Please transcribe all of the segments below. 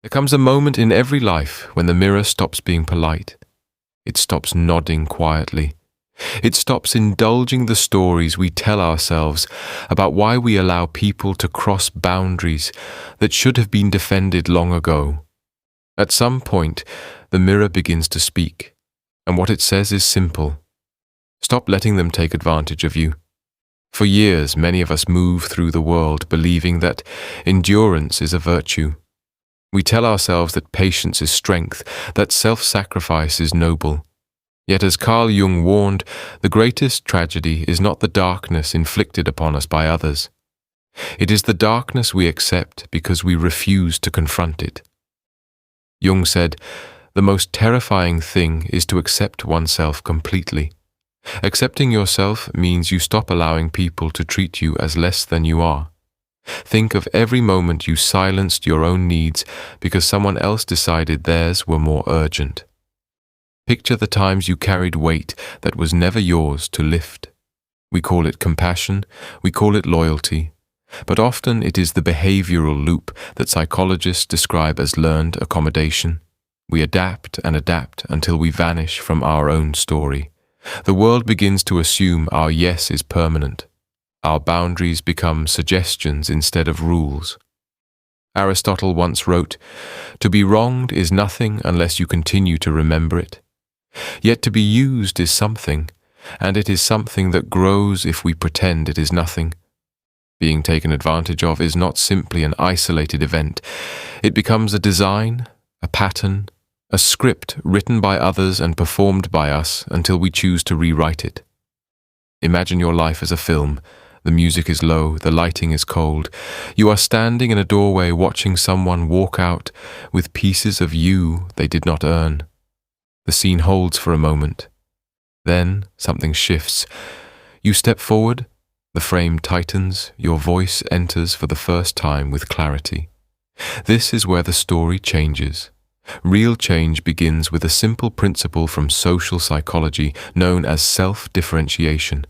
There comes a moment in every life when the mirror stops being polite. It stops nodding quietly. It stops indulging the stories we tell ourselves about why we allow people to cross boundaries that should have been defended long ago. At some point, the mirror begins to speak, and what it says is simple. Stop letting them take advantage of you. For years, many of us move through the world believing that endurance is a virtue. We tell ourselves that patience is strength, that self-sacrifice is noble. Yet as Carl Jung warned, the greatest tragedy is not the darkness inflicted upon us by others. It is the darkness we accept because we refuse to confront it. Jung said, "The most terrifying thing is to accept oneself completely. Accepting yourself means you stop allowing people to treat you as less than you are. Think of every moment you silenced your own needs because someone else decided theirs were more urgent. Picture the times you carried weight that was never yours to lift. We call it compassion, we call it loyalty, but often it is the behavioral loop that psychologists describe as learned accommodation. We adapt and adapt until we vanish from our own story. The world begins to assume our yes is permanent. Our boundaries become suggestions instead of rules. Aristotle once wrote, "To be wronged is nothing unless you continue to remember it. Yet to be used is something, and it is something that grows if we pretend it is nothing." Being taken advantage of is not simply an isolated event. It becomes a design, a pattern, a script written by others and performed by us until we choose to rewrite it. Imagine your life as a film. The music is low, the lighting is cold. You are standing in a doorway watching someone walk out with pieces of you they did not earn. The scene holds for a moment. Then something shifts. You step forward, the frame tightens, your voice enters for the first time with clarity. This is where the story changes. Real change begins with a simple principle from social psychology known as self-differentiation.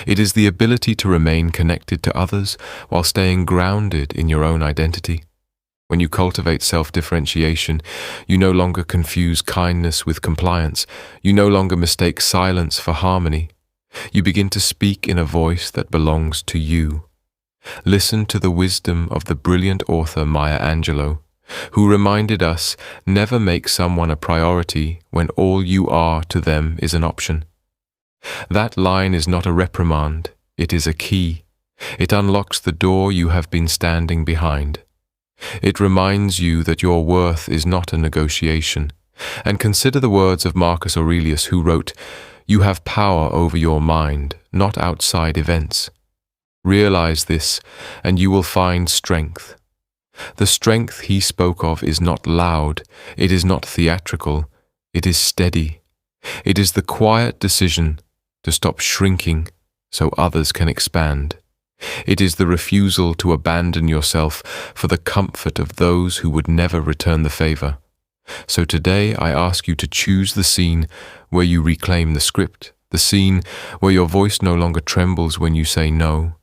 It is the ability to remain connected to others while staying grounded in your own identity. When you cultivate self-differentiation, you no longer confuse kindness with compliance. You no longer mistake silence for harmony. You begin to speak in a voice that belongs to you. Listen to the wisdom of the brilliant author Maya Angelou, who reminded us, never make someone a priority when all you are to them is an option. That line is not a reprimand, it is a key. It unlocks the door you have been standing behind. It reminds you that your worth is not a negotiation. And consider the words of Marcus Aurelius, who wrote, "You have power over your mind, not outside events." Realize this, and you will find strength. The strength he spoke of is not loud, it is not theatrical, it is steady. It is the quiet decision to stop shrinking so others can expand. It is the refusal to abandon yourself for the comfort of those who would never return the favor. So today I ask you to choose the scene where you reclaim the script, the scene where your voice no longer trembles when you say no,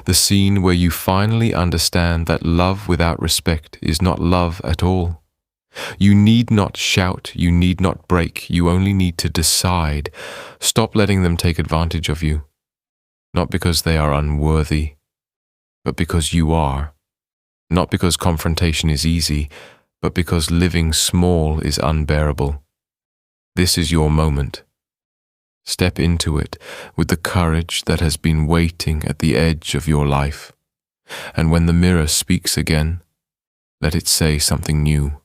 the scene where you finally understand that love without respect is not love at all. You need not shout, you need not break, you only need to decide. Stop letting them take advantage of you. Not because they are unworthy, but because you are. Not because confrontation is easy, but because living small is unbearable. This is your moment. Step into it with the courage that has been waiting at the edge of your life. And when the mirror speaks again, let it say something new.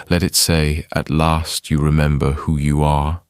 Let it say, at last you remember who you are.